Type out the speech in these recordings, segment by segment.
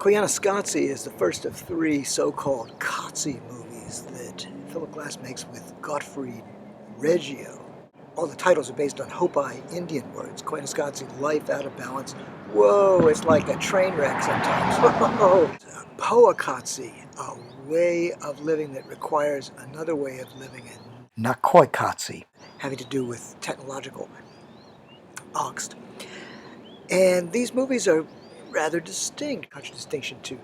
Corigliano is the first of three so-called Cozzi movies that Philip Glass makes with Gottfried Reggio. All the titles are based on Hopi Indian words. Corigliano, life out of balance. Whoa, it's like a train wreck sometimes. Whoa. Poakatsi, a way of living that requires another way of living. And Nakoikatsi, having to do with technological angst. And these movies are rather distinct, contradistinction to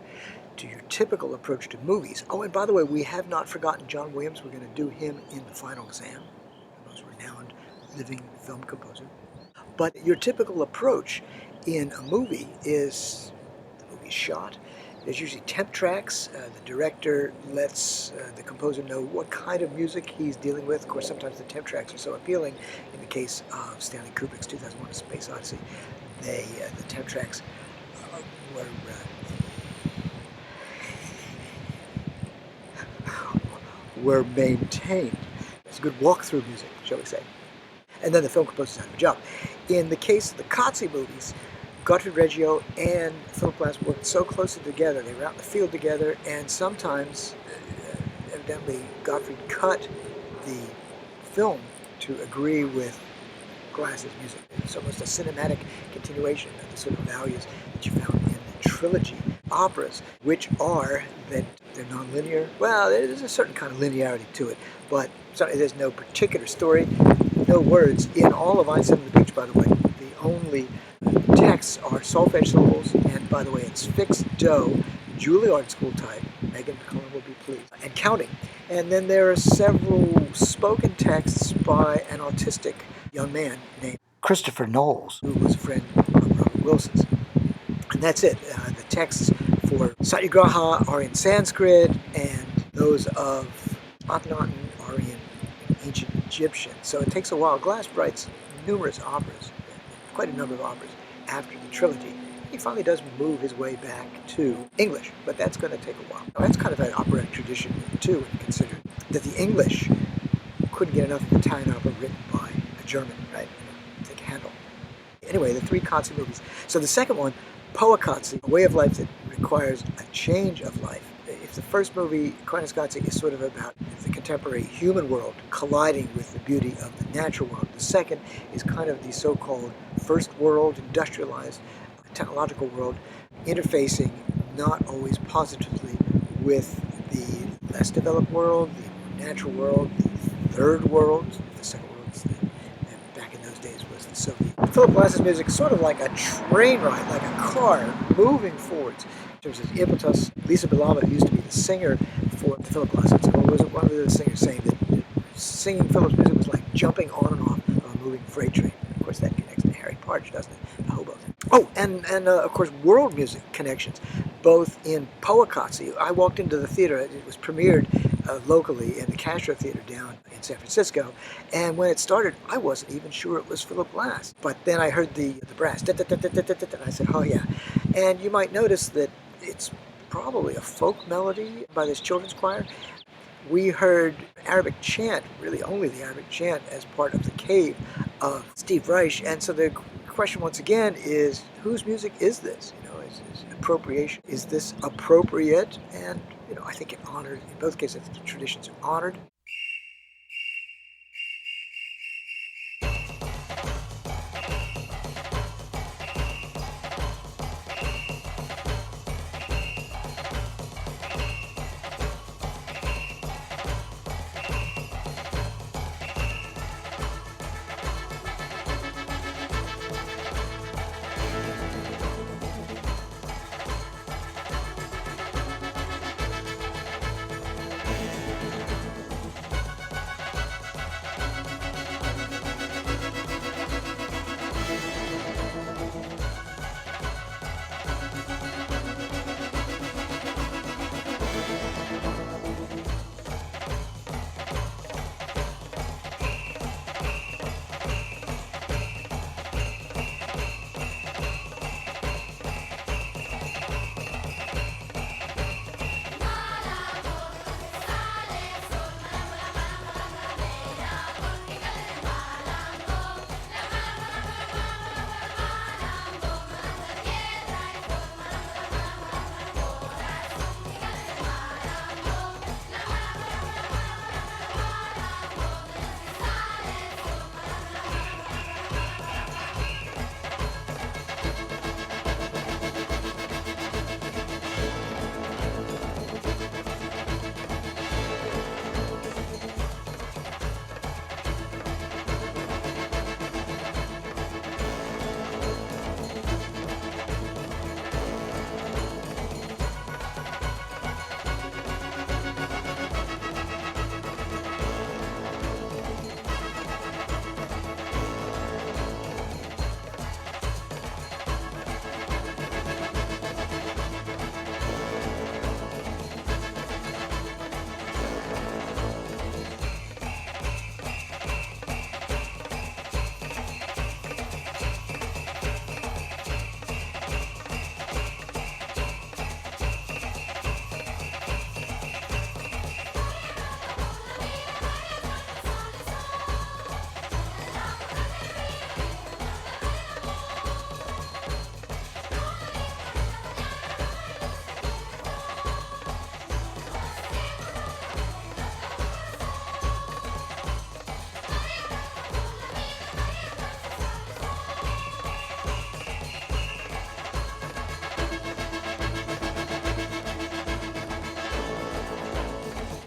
your typical approach to movies. Oh, and by the way, we have not forgotten John Williams. We're going to do him in the final exam, the most renowned living film composer. But your typical approach in a movie is the movie's shot. There's usually temp tracks. The director lets the composer know what kind of music he's dealing with. Of course, sometimes the temp tracks are so appealing. In the case of Stanley Kubrick's 2001: A Space Odyssey, the temp tracks were maintained. It's good walkthrough music, shall we say. And then the film composer's out of a job. In the case of the Cozzi movies, Gottfried Reggio and Philip Glass worked so closely together. They were out in the field together, and sometimes, evidently, Gottfried cut the film to agree with Glass's music. It's almost a cinematic continuation of the sort of values that you found in the trilogy operas, which are that they're nonlinear. Well, there's a certain kind of linearity to it, but there's no particular story, no words. In all of Einstein on the Beach, by the way, the only texts are solfege syllables, and by the way, it's fixed do, Juilliard school type, Megan McCullen will be pleased, and counting. And then there are several spoken texts by an autistic young man named Christopher Knowles, who was a friend of Robert Wilson's. And that's it. The texts for Satyagraha are in Sanskrit, and those of Akhenaten are in ancient Egyptian. So it takes a while. Glass writes numerous operas, quite a number of operas, after the trilogy. He finally does move his way back to English, but that's going to take a while. Now, that's kind of an operatic tradition, too, when you consider that the English couldn't get enough of Italian opera written by a German, right? They can handle. Anyway, the three Cozzi movies. So the second one, Poakatsi, a way of life that requires a change of life. If the first movie, Corigliano, is sort of about the contemporary human world colliding with the beauty of the natural world, the second is kind of the so-called first world, industrialized, technological world, interfacing not always positively with the less developed world, the more natural world, the third world. The second world, back in those days, was the Soviet. Philip Glass's music is sort of like a train ride, like a car moving forwards. In terms of impetus, Lisa Bilamid, who used to be the singer for the Philip Glass ensemble, was one of the singers saying that singing Philip's music was like jumping on and off of a moving freight train. Of course, that connects to Harry Partch, doesn't it? The hobo thing. Oh, and of course, world music connections, both in Poakatsi. I walked into the theater. It was premiered locally in the Castro Theater down in San Francisco, and when it started, I wasn't even sure it was Philip Glass. But then I heard the brass, and I said, oh yeah. And you might notice that it's probably a folk melody by this children's choir. We heard Arabic chant, really only the Arabic chant, as part of the cave of Steve Reich. And so the question once again is, whose music is this? Is appropriation? Is this appropriate? And I think it honored, in both cases, the traditions are honored.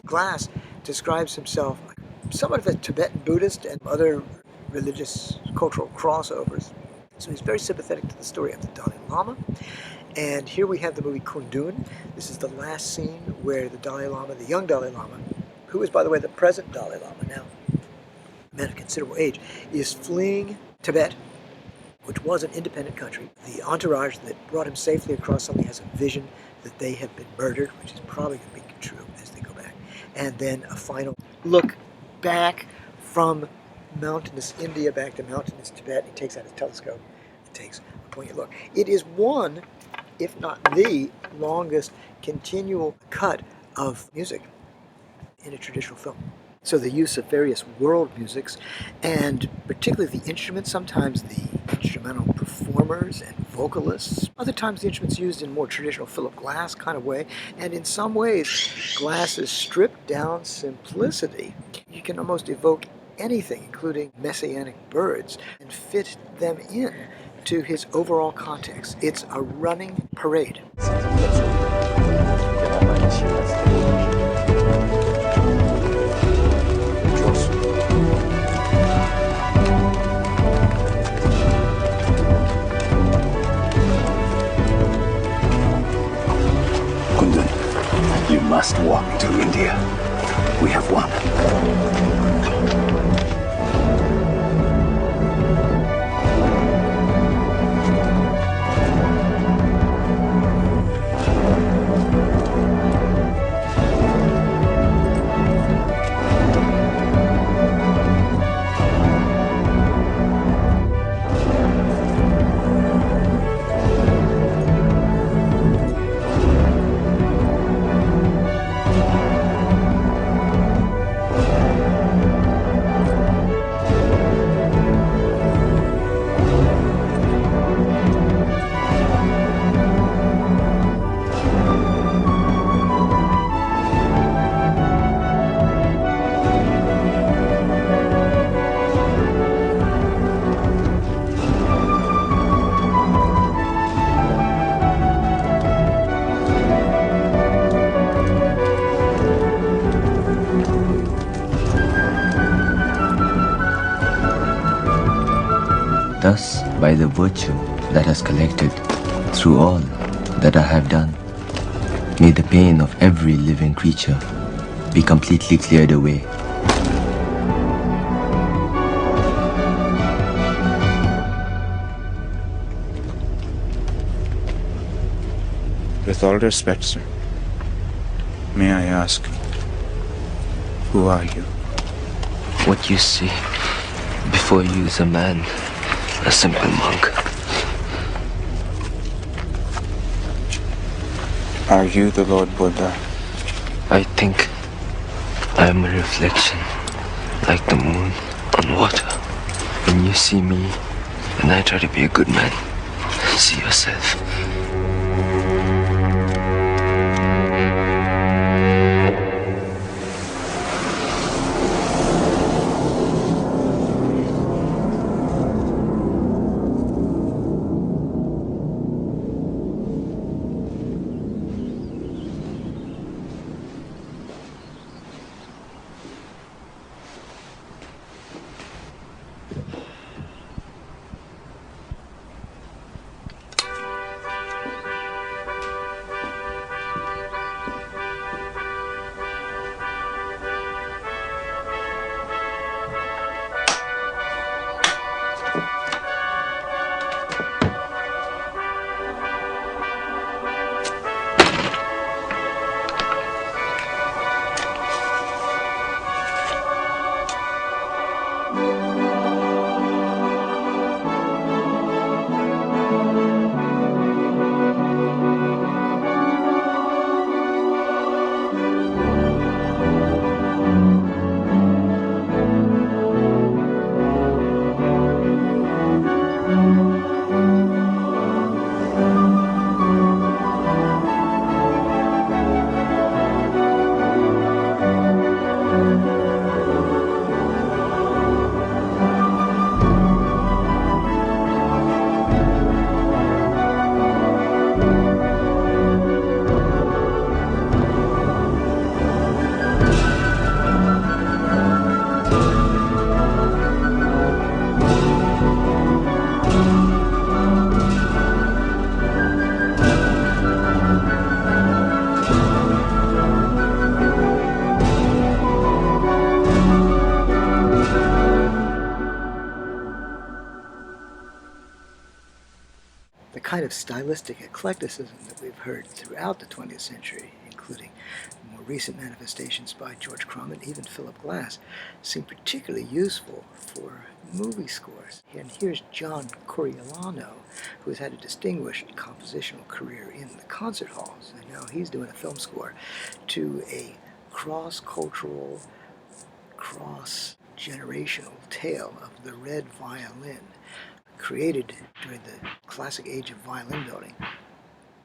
Glass describes himself like somewhat of a Tibetan Buddhist and other religious cultural crossovers. So he's very sympathetic to the story of the Dalai Lama. And here we have the movie Kundun. This is the last scene where the Dalai Lama, the young Dalai Lama, who is, by the way, the present Dalai Lama now, a man of considerable age, is fleeing Tibet, which was an independent country. The entourage that brought him safely across suddenly has a vision that they have been murdered, which is probably going to be true as they go back. And then a final look back from mountainous India back to mountainous Tibet. He takes out his telescope and takes a poignant look. It is one, if not the longest continual cut of music in a traditional film. So the use of various world musics, and particularly the instruments, sometimes the instrumental performers and vocalists, other times the instruments used in more traditional Philip Glass kind of way, and in some ways Glass's stripped down simplicity. You can almost evoke anything, including messianic birds, and fit them in to his overall context. It's a running parade. You must walk to India. We have won. Thus, by the virtue that has collected through all that I have done, may the pain of every living creature be completely cleared away. With all respect, sir, may I ask, who are you? What you see before you is a man, a simple monk. Are you the Lord Buddha? I think I am a reflection, like the moon on water. When you see me, and I try to be a good man, see yourself. kind of stylistic eclecticism that we've heard throughout the 20th century, including more recent manifestations by George Crumb and even Philip Glass, seem particularly useful for movie scores. And here's John Corigliano, who has had a distinguished compositional career in the concert halls, and now he's doing a film score to a cross-cultural, cross-generational tale of the red violin, created during the classic age of violin building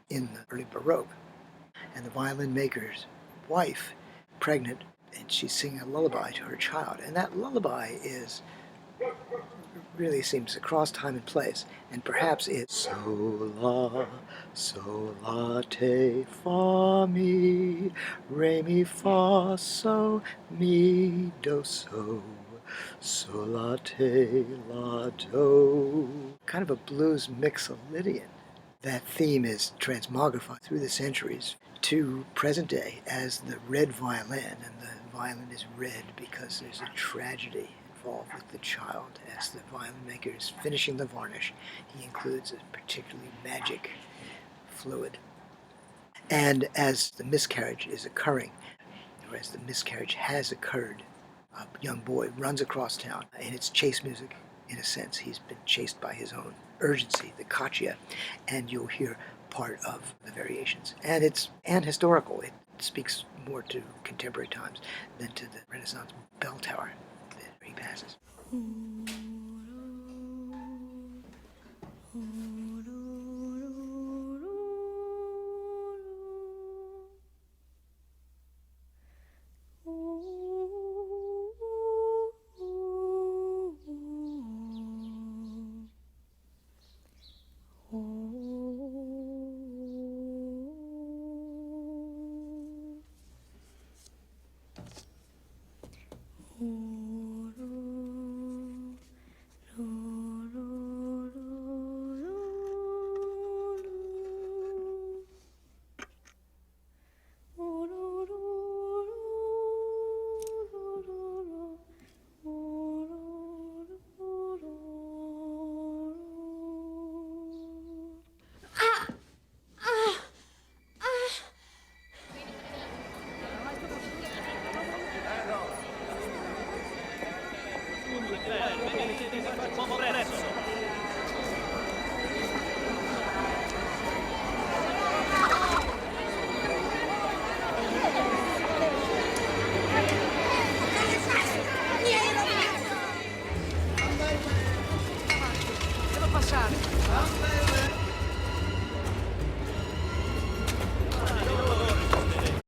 in the early Baroque. And the violin maker's wife, pregnant, and she's singing a lullaby to her child. And that lullaby really seems across time and place. And perhaps it's sol la te fa mi, re mi fa so mi do so. Sol la te la do. Kind of a blues mixolydian. That theme is transmogrified through the centuries to present day as the red violin, and the violin is red because there's a tragedy involved with the child. As the violin maker is finishing the varnish, he includes a particularly magic fluid. And as the miscarriage is occurring, or as the miscarriage has occurred, a young boy runs across town, and it's chase music. In a sense, he's been chased by his own urgency, the caccia, and you'll hear part of the variations. And it's historical. It speaks more to contemporary times than to the Renaissance bell tower that he passes.